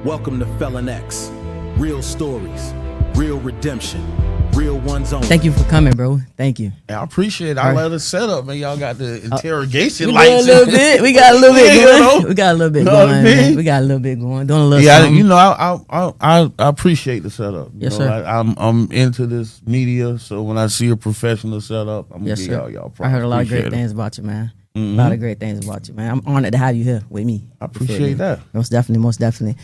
Welcome to Felon X. Real stories, real redemption, real ones only. Thank you for coming, bro. Thank you. I appreciate it. I love the setup, man. Y'all got the interrogation We lights. got a little bit. We got a little bit You know? going. We got a little bit You know what I going, mean? man. We got a little bit going. Doing a little Yeah, something. you know, I appreciate the setup. You Yes, know, sir. I'm into this media, so when I see a professional setup, I'm Yes, gonna sir. give y'all props. I heard a lot of Appreciate great it. things about you, man. Mhm. A lot of great things about you, man. I'm honored to have you here with me. I You feel me? appreciate that. Most definitely, most definitely.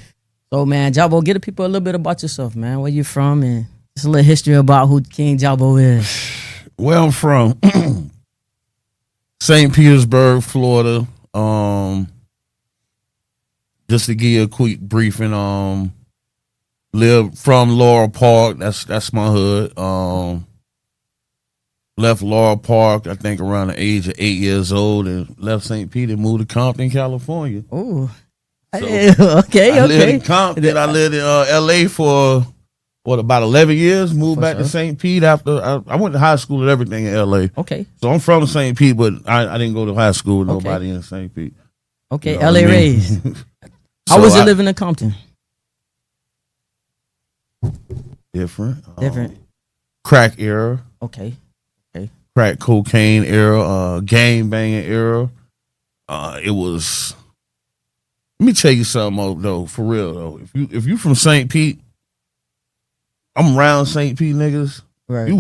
So, man, Jabo, give the people a little bit about yourself, man. Where you from, and just a little history about who King Jabo is. Where I'm from, St. Petersburg, Florida. Just to give you a quick briefing, live from Laurel Park. That's my hood. Left Laurel Park, I think around the age of 8 years old, and left St. Pete and moved to Compton, California. Oh, So, okay. I lived in Compton. I lived in L.A. for about 11 years. Moved For back to sure. St. Pete after I went to high school and everything in L.A. Okay. So I'm from St. Pete, but I didn't go to high school with Okay. nobody in St. Pete. Okay. You know L.A. what I mean? raised. So How was it living in Compton? Different. Different. Crack era, Okay. crack cocaine era, gang banging era. It was. Let me tell you something though, for real though. If you from St. Pete, I'm around St. Pete niggas. Right.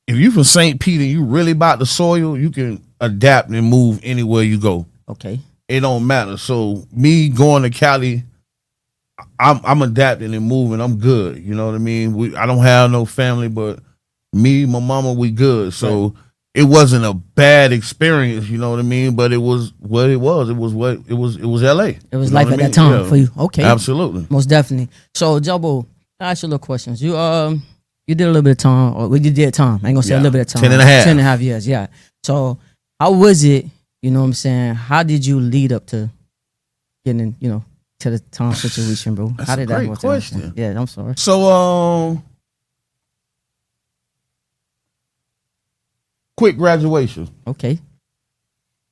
If you from St. Pete and you really about the soil, you can adapt and move anywhere you go. Okay. It don't matter. So me going to Cali, I'm adapting and moving. I'm good. You know what I mean? I don't have no family, but me, my mama, we good. So Right. it wasn't a bad experience. You know what I mean? But it was what it was. It was what it was. It was L.A. It was You know life what at I that mean? time Yeah. for you. Okay. Absolutely. Most definitely. So, Jabo, I ask you a little questions. You did a little bit of time, or you did time. I ain't gonna say a Yeah. little bit of time. 10 and a half. 10 and a half years, yeah. So, how was it? You know what I'm saying? How did you lead up to getting, to the time situation, bro? That's How a did that great go? question. Yeah, I'm sorry. So quick graduation. Okay.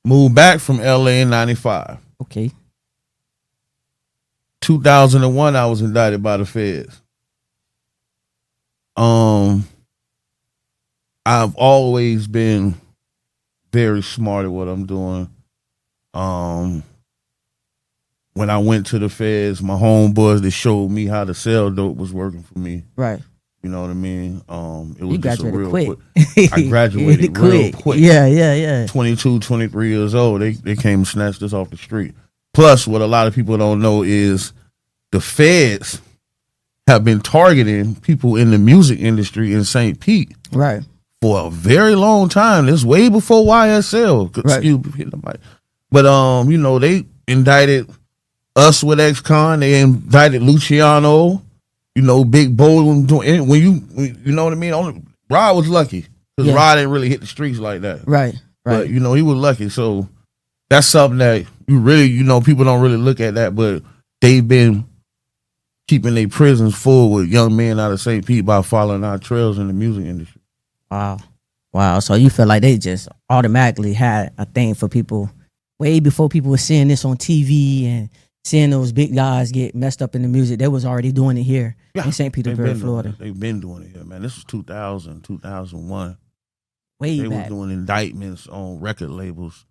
Moved back from L.A. in '95. Okay. 2001, I was indicted by the feds. I've always been very smart at what I'm doing. When I went to the feds, my homeboys that showed me how to sell dope was working for me. Right. You know what I mean? It was You just a graduated real quick. I graduated real quick. Yeah. 22, 23 years old. They came and snatched us off the street. Plus, what a lot of people don't know is the feds have been targeting people in the music industry in St. Pete Right. for a very long time. This way before YSL. Right. Excuse me, hit the mic. But they indicted us with ex-con. They indicted Luciano. Big Bo. When you know what I mean. Rod was lucky because Yeah. Rod didn't really hit the streets like that. Right. But he was lucky. So that's something that you really, people don't really look at that. But they've been keeping their prisons full with young men out of St. Pete by following our trails in the music industry. Wow. So you feel like they just automatically had a thing for people way before people were seeing this on TV and seeing those big guys get messed up in the music. They was already doing it here in St. Petersburg, Florida. They've been doing it here, man. This was 2000, 2001. Way They back. was doing indictments on record labels.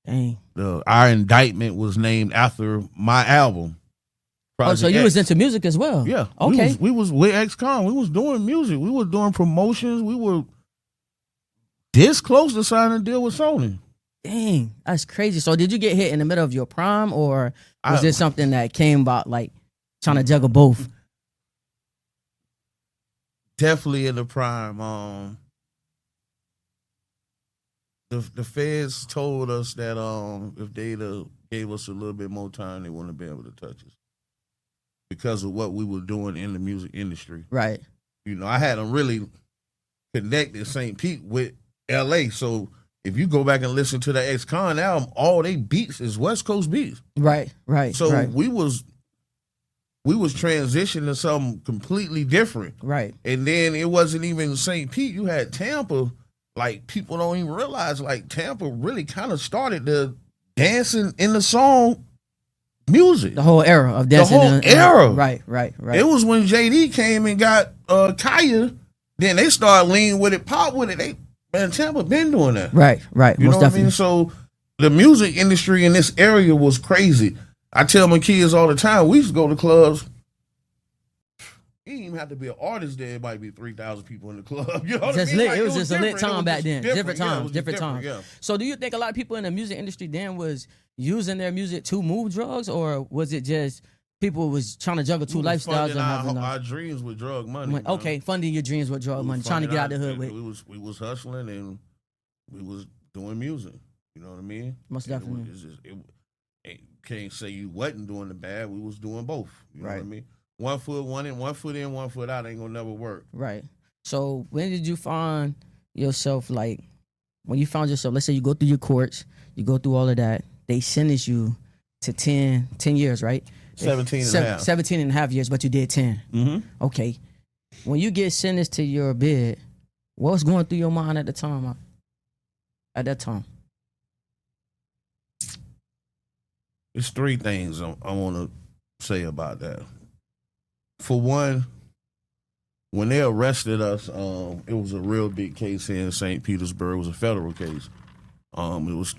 Dang. Our indictment was named after my album. Oh, so Project you was X. into music as well? Yeah. Okay. We was with ex-con. We was doing music. We was doing promotions. We were this close to signing a deal with Sony. Dang, that's crazy. So did you get hit in the middle of your prime, or was this something that came about like trying to juggle both? Definitely in the prime. The feds told us that if they'd gave us a little bit more time, they wouldn't have been able to touch us because of what we were doing in the music industry. Right. I hadn't really connected St. Pete with L.A. So if you go back and listen to the ex-con album, all they beats is West Coast beats. Right. So right. we was transitioning to something completely different. Right. And then it wasn't even St. Pete. You had Tampa. Like, people don't even realize, like, Tampa really kind of started the dancing in the song music. The whole era of dancing. whole era. Right. It was when JD came and got Kaya. Then they started leaning with it, pop with it. Man, Tampa been doing that. Right. You Most know what definitely. I mean? So the music industry in this area was crazy. I tell my kids all the time, we used to go to clubs. You didn't even have to be an artist there. It might be 3,000 people in the club. You know what I Just mean? lit. Like, it was just a lit time back then. Different Yeah, it times. was Different times. Yeah. So do you think a lot of people in the music industry then was using their music to move drugs, or was it just people was trying to juggle two We was lifestyles and having funding our dreams with drug money. man. okay, funding your dreams with drug We money, was trying to get out funding the hood our- with. We was hustling and we was doing music. You know what I mean? Most And it definitely. was just- it can't say you wasn't doing the bad. We was doing both. You know Right. what I mean? One foot in, one foot out ain't gonna never work. Right. So when did you find yourself, like, when you found yourself, let's say you go through your courts, you go through all of that, they sentence you to 10 years, right? 17 and a half. 17 and a half years, but you did 10. Mm-hmm. Okay. When you get sentenced to your bid, what's going through your mind at the time? At that time? It's three things I want to say about that. For one, when they arrested us, it was a real big case here in St. Petersburg. It was a federal case. It was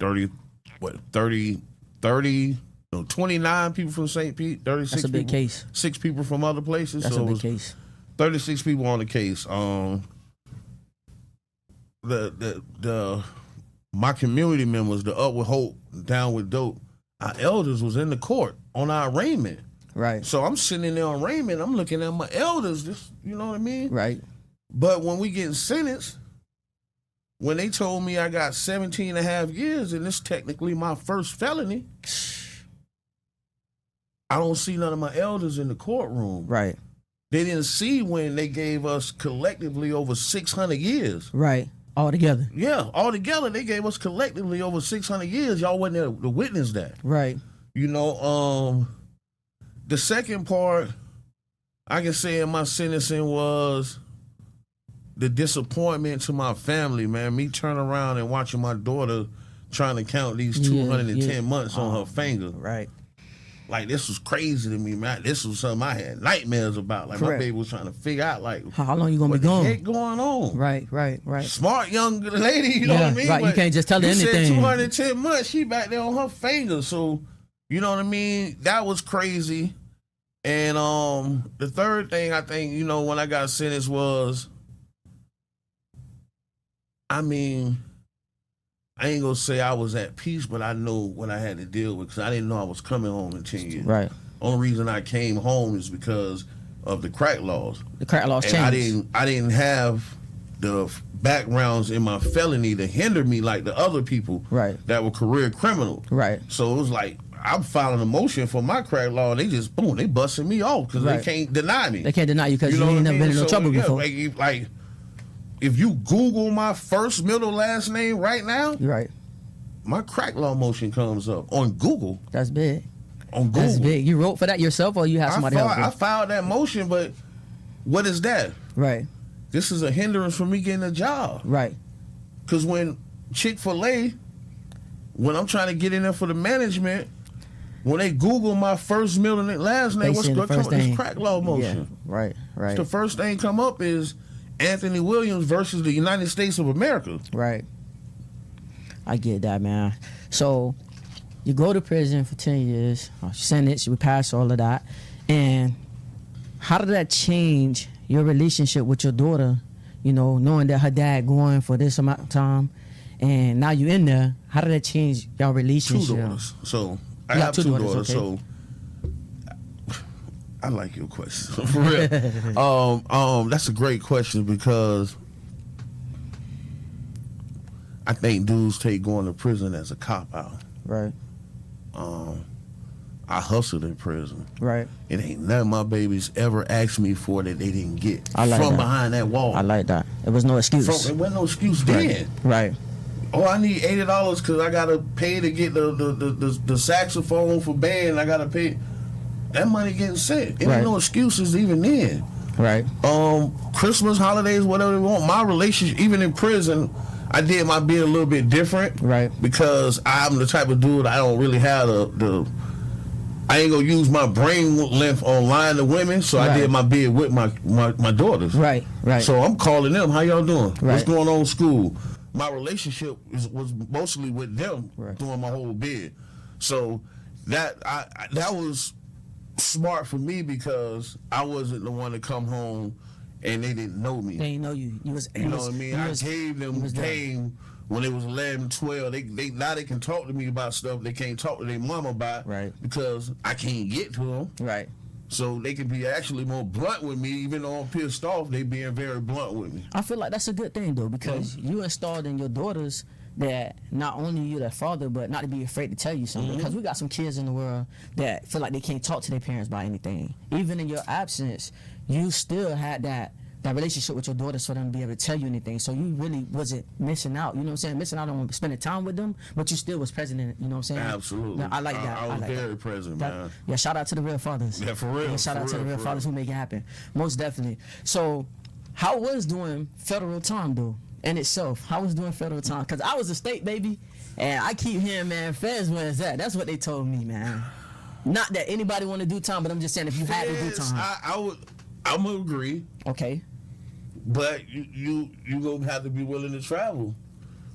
29 people from St. Pete, 36 That's a big people, case. 6 people from other places. That's so a it big was case. 36 people on the case. My community members, the Up With Hope, Down With Dope, our elders was in the court on our arraignment. Right. So I'm sitting in there on arraignment, I'm looking at my elders, just, you know what I mean? Right. But when we getting sentenced, when they told me I got 17 and a half years, and it's technically my first felony, I don't see none of my elders in the courtroom. Right. They didn't see when they gave us collectively over 600 years. Right. All together. Yeah, altogether they gave us collectively over 600 years. Y'all wasn't there to witness that. Right. You know, the second part I can say in my sentencing was the disappointment to my family, man. Me turning around and watching my daughter trying to count these 210 months on her finger. Right. Like, this was crazy to me, man. This was something I had nightmares about. Like, Correct. my baby was trying to figure out, like, How long you gonna what be the gone? heck going on? Right. Smart young lady, you know Yeah, what I mean? right. You But can't just tell her you said anything. 210 months, she back there on her finger. So, you know what I mean? That was crazy. And the third thing I think, you know, when I got sentenced was, I mean, I ain't gonna say I was at peace, but I know what I had to deal with because I didn't know I was coming home in 10 years. Right. Only reason I came home is because of the crack laws. The crack laws And changed. I didn't have the backgrounds in my felony to hinder me like the other people Right. that were career criminals. Right. So it was like I'm filing a motion for my crack law, and they just boom, they busting me off because Right. they can't deny me. They can't deny you because you know ain't what I never been in mean? no trouble yeah, before. like if you Google my first, middle, last name right now, You're right. my crack law motion comes up on Google. That's big. On Google. That's big. You wrote for that yourself, or you have somebody I help you? filed that motion, but what is that? Right. This is a hindrance for me getting a job. Right. Because when Chick-fil-A, when I'm trying to get in there for the management, when they Google my first, middle, and last name, They what's see the going to come first up? This thing. crack law motion. Yeah. Right. Right. The first thing come up is Anthony Williams versus the United States of America. Right. I get that, man. So you go to prison for 10 years, sentence, you pass all of that. And how did that change your relationship with your daughter, you know, knowing that her dad going for this amount of time and now you in there? How did that change your relationship? 2 daughters. So I You got have 2 two daughters, daughters. okay. So I like your question for real. That's a great question because I think dudes take going to prison as a cop out. Right. I hustled in prison. Right. It ain't none of my babies ever asked me for that they didn't get I like from that. behind that wall. I like that. There was no excuse. There wasn't no excuse then. Right. Oh, I need $80 because I gotta pay to get the saxophone for band. I gotta pay. That money getting sent. It Right. ain't no excuses even then. Right. Christmas, holidays, whatever they want. My relationship, even in prison, I did my bit a little bit different. Right. Because I'm the type of dude I don't really have I ain't gonna use my brain length on lying to women, so I did my bid with my daughters. Right. So I'm calling them. How y'all doing? Right. What's going on in school? My relationship was mostly with them doing my whole bid. So that was smart for me because I wasn't the one to come home and they didn't know me. They didn't know you. You know what I mean? I gave them game when they was 11, 12. They now they can talk to me about stuff they can't talk to their mama about. Right. Because I can't get to them. Right. So they can be actually more blunt with me, even though I'm pissed off. They being very blunt with me. I feel like that's a good thing though, because you installed in your daughters that not only you their father, but not to be afraid to tell you something. Because we got some kids in the world that feel like they can't talk to their parents about anything. Even in your absence, you still had that relationship with your daughters for them to be able to tell you anything. So you really wasn't missing out. You know what I'm saying? Missing out on spending time with them, but you still was present in it. You know what I'm saying? Absolutely. I like that. I was like very that. present, man. Yeah, shout out to the real fathers. Yeah, for real. Yeah, shout out to the real fathers who make it happen. Most definitely. So how was doing federal time though in itself? How was doing federal time? Because I was a state baby, and I keep hearing, man, feds where it's at. That's what they told me, man. Not that anybody want to do time, but I'm just saying if you had to do time. I'm gonna agree. Okay. But you gonna have to be willing to travel.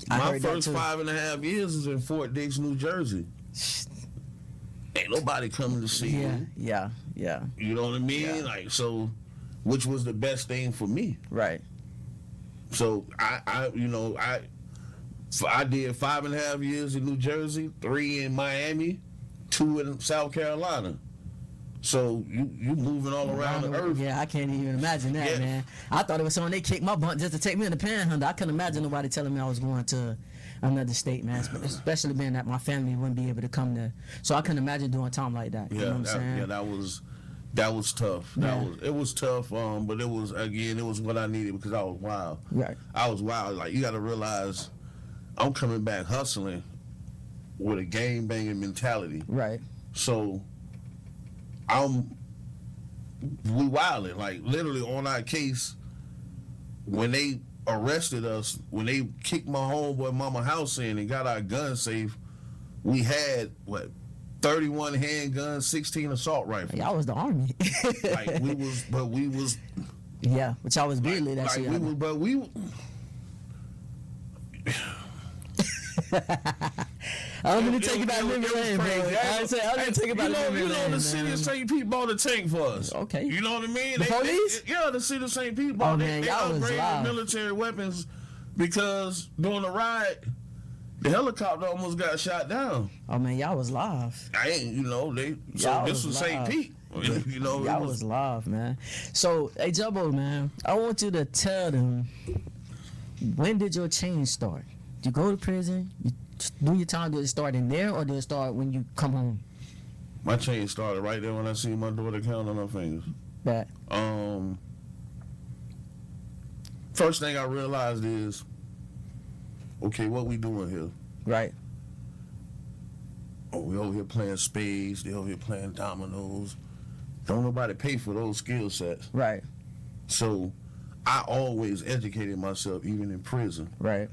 My first 5.5 years is in Fort Dix, New Jersey. Ain't nobody coming to see you. Yeah. You know what I mean? Yeah. Like, so, which was the best thing for me? Right. So I did 5.5 years in New Jersey, 3 in Miami, 2 in South Carolina. So you moving all around the earth. Yeah, I can't even imagine that, man. I thought it was someone they kicked my butt just to take me in the panhandle. I couldn't imagine nobody telling me I was going to another state, man. Especially being that my family wouldn't be able to come there. So I couldn't imagine doing time like that. You know what I'm saying? Yeah, that was tough. It was tough. But it was what I needed because I was wild. Right. I was wild. Like, you got to realize, I'm coming back hustling with a gang banging mentality. Right. So we wilding, like literally on our case. When they arrested us, when they kicked my homeboy mama house in and got our gun safe, we had 31 handguns, 16 assault rifles. Y'all was the army. we was. Yeah, but y'all was really that shit. I'm gonna take it back memory lane, bro. I'm gonna take it back memory lane. You know, the city of St. Pete bought a tank for us. Okay. You know what I mean? The police? The city of St. Pete bought they upgraded military weapons because during the riot, the helicopter almost got shot down. Oh man, y'all was live. This was St. Pete. Y'all was live, man. So, hey Jabbo, man, I want you to tell them, when did your change start? You go to prison, you do your time, did it start in there or did it start when you come home? My change started right there when I see my daughter count on her fingers. That. First thing I realized is, okay, what we doing here? Right. Oh, we over here playing spades, they over here playing dominoes. Don't nobody pay for those skill sets. Right. So I always educated myself, even in prison. Right.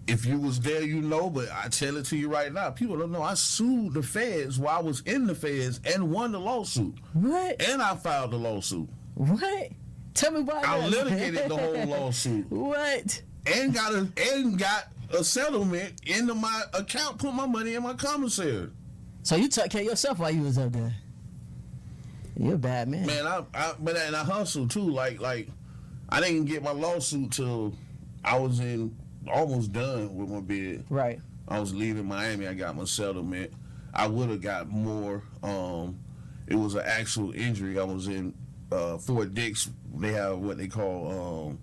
If you was there, you know, but I tell it to you right now. People don't know. I sued the feds while I was in the feds and won the lawsuit. What? And I filed the lawsuit. What? Tell me about that. I litigated the whole lawsuit. What? And got a settlement into my account, put my money in my commissary. So you took care of yourself while you was up there. You're a bad man. Man, I hustled too. Like I didn't get my lawsuit till I was almost done with my bid. Right. I was leaving Miami. I got my settlement. I would have got more. It was an actual injury. I was in Fort Dix. They have what they call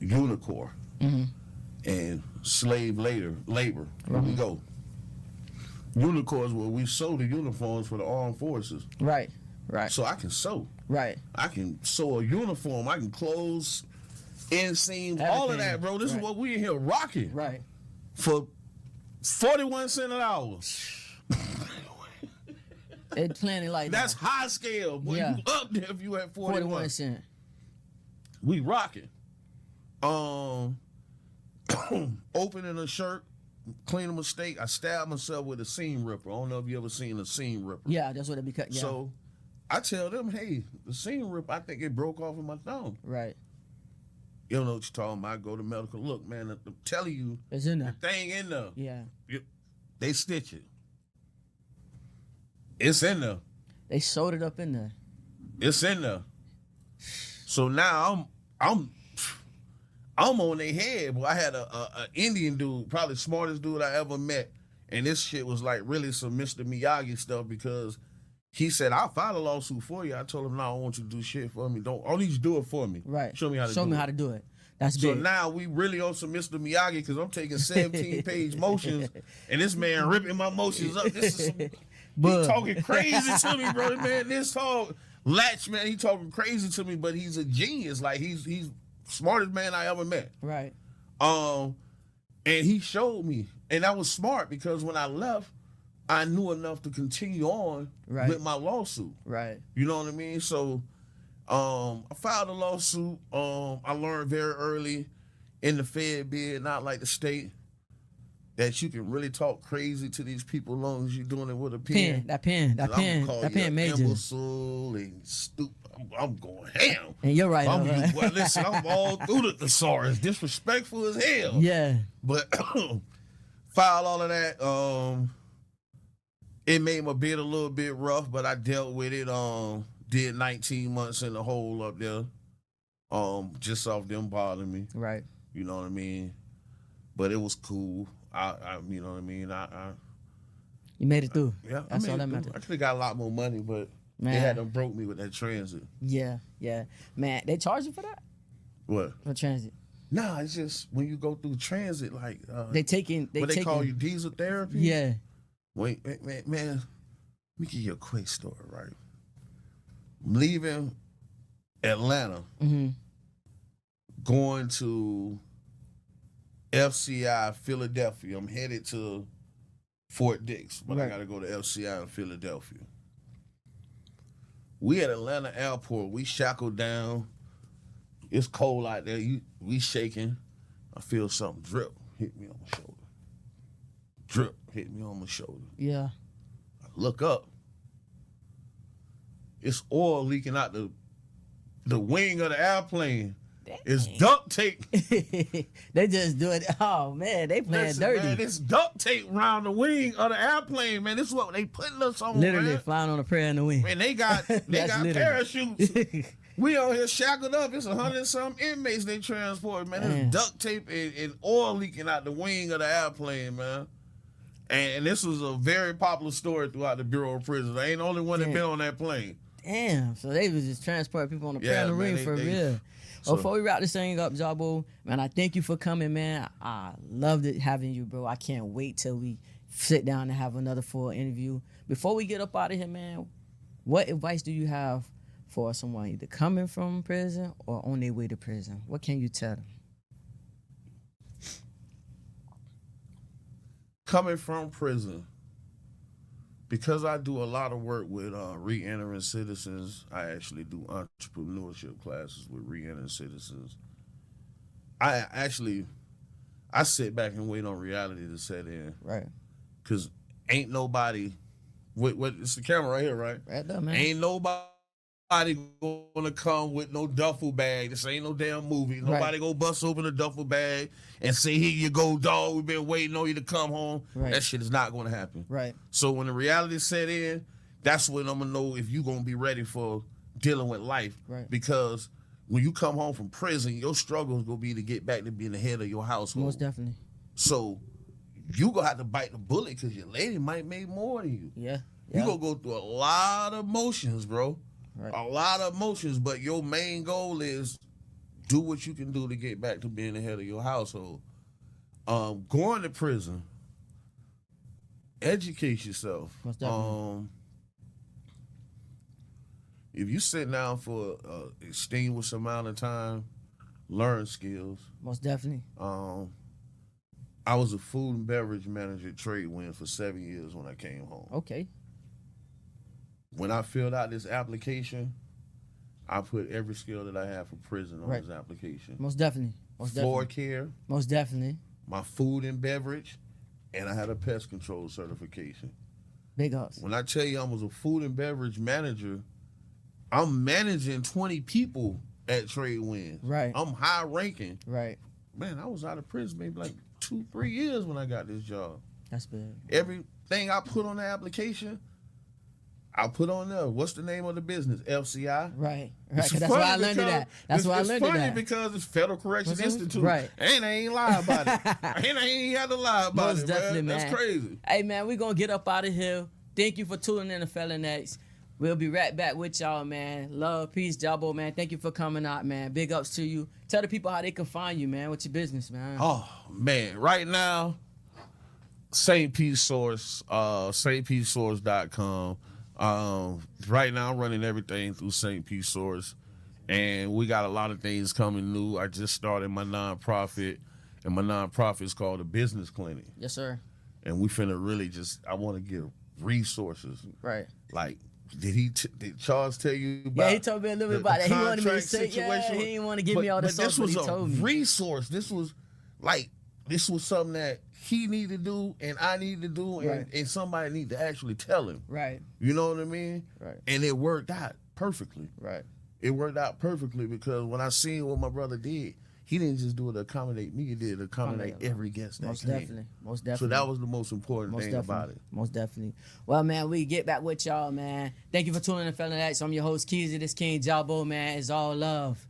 Unicor and slave labor. Here we go. Unicor is where we sew the uniforms for the armed forces. Right. Right. So I can sew. Right. I can sew a uniform. I can close inseams, all of that, bro. This is what we in here rocking. Right. For 41 cents an hour. It's plenty like That's that. high scale. Boy, you up there if you at 41 cents. We rocking. Opening a shirt, clean a mistake. I stabbed myself with a seam ripper. I don't know if you ever seen a seam ripper. Yeah, that's what it be cut. Yeah. So I tell them, hey, the seam ripper, I think it broke off of my thumb. Right. You don't know what you're talking about. I go to medical. Look, man, I'm telling you, It's in the there. thing in there. Yeah. They stitch it. It's in there. They sewed it up in there. It's in there. So now I'm on their head. But I had a Indian dude, probably the smartest dude I ever met, and this shit was like really some Mr. Miyagi stuff because he said, I'll file a lawsuit for you. I told him, no, I don't want you to do shit for me. I need you to do it for me. Right. Show me how to Show do me it. how to do it. That's So big. now we really on some Mr. Miyagi because I'm taking 17-page motions and this man ripping my motions up. This is some, he talking crazy to me, bro. Man, this talk Latch, man, he talking crazy to me, but he's a genius. Like he's smartest man I ever met. Right. And he showed me, and that was smart because when I left, I knew enough to continue on with my lawsuit. Right. You know what I mean? So I filed a lawsuit. I learned very early in the Fed bid, not like the state, that you can really talk crazy to these people as long as you're doing it with a pen. That pen major. Imbecile and stupid. I'm going ham. And you're right. Listen, I'm all through the thesaurus. Disrespectful as hell. Yeah. But filed all of that. It made my bid a little bit rough, but I dealt with it. Did 19 months in the hole up there. Just off them bothering me. Right. You know what I mean? But it was cool. I you know what I mean? You made it through. Yeah, That's all that matters. I could have got a lot more money, but Man. they had them broke me with that transit. Yeah. Man, they charge you for that? What? For transit. Nah, it's just when you go through transit, like They call you diesel therapy. Yeah. Wait, man, let me give you a quick story, right? I'm leaving Atlanta, going to FCI Philadelphia. I'm headed to Fort Dix, but I got to go to FCI in Philadelphia. We at Atlanta Airport. We shackled down. It's cold out there. We shaking. I feel something drip hit me on my shoulder. Drip hit me on my shoulder. Yeah. I look up. It's oil leaking out the wing of the airplane. Dang. It's duct tape. They just do it. Oh man, they playing dirty. Man, it's duct tape around the wing of the airplane, man. This is what they putting us on. Literally man. flying on a prayer in the wind. Man, they got parachutes. We on here shackled up. It's 100-some inmates they transport, man. There's duct tape and oil leaking out the wing of the airplane, man. And this was a very popular story throughout the Bureau of Prisons. I ain't the only one that been on that plane. Damn. So they was just transporting people on the prayer in the ring for real. So, before we wrap this thing up, Jabo, man, I thank you for coming, man. I loved it having you, bro. I can't wait till we sit down and have another full interview. Before we get up out of here, man, what advice do you have for someone either coming from prison or on their way to prison? What can you tell them? Coming from prison, because I do a lot of work with re-entering citizens, I actually do entrepreneurship classes with re-entering citizens. I sit back and wait on reality to set in. Right. Because ain't nobody, it's the camera right here, right? Right there, man. Ain't nobody gonna come with no duffel bag. This ain't no damn movie. Nobody gonna bust open a duffel bag and say, here you go, dog. We've been waiting on you to come home. Right. That shit is not gonna happen. Right. So when the reality set in, that's when I'm gonna know if you gonna be ready for dealing with life. Right. Because when you come home from prison, your struggle is gonna be to get back to being the head of your household. Most definitely. So you gonna have to bite the bullet because your lady might make more than you. Yeah. You gonna go through a lot of emotions, bro. Right. A lot of emotions, but your main goal is do what you can do to get back to being the head of your household. Going to prison, educate yourself. Most definitely. If you sit down for an extinguished amount of time, learn skills. Most definitely. I was a food and beverage manager at Tradewind for 7 years when I came home. Okay. When I filled out this application, I put every skill that I have for prison on this application. Most definitely. Floor care. Most definitely. My food and beverage, and I had a pest control certification. Big ups. When I tell you I was a food and beverage manager, I'm managing 20 people at Trade Winds. Right. I'm high ranking. Right. Man, I was out of prison maybe like 2-3 years when I got this job. That's big. Everything I put on the application, I put on there. What's the name of the business? FCI. Right. It's That's why I funny learned that. That's why I learned It's funny that. because it's Federal Corrections Institute. Right. And I ain't lie about it. And I ain't had to lie about Most it, definitely, man. man. That's crazy. Hey, man, we're going to get up out of here. Thank you for tuning in to Felons. We'll be right back with y'all, man. Love, peace, Jabo, man. Thank you for coming out, man. Big ups to you. Tell the people how they can find you, man. What's your business, man? Oh, man. Right now, St. Pete Source, stpetesource.com. Right now, I'm running everything through St. Pete Source. And we got a lot of things coming new. I just started my nonprofit, and my nonprofit is called the Business Clinic. Yes, sir. And we finna really I want to give resources. Right. Like, did Charles tell you about? Yeah, he told me a little bit about that. He wanted me to say, situation? he didn't want to give me all the sauce, but he told me. Resource. This was something that he needed to do and I needed to do, and somebody need to actually tell him. Right. You know what I mean? Right. And it worked out perfectly. Right. It worked out perfectly because when I seen what my brother did, he didn't just do it to accommodate me. He did it to accommodate every guest that Most came. definitely. Most definitely. So that was the most important thing about it. Most definitely. Well, man, we get back with y'all, man. Thank you for tuning in to Felons. I'm your host, Keezy. This King Jabo, man. It's all love.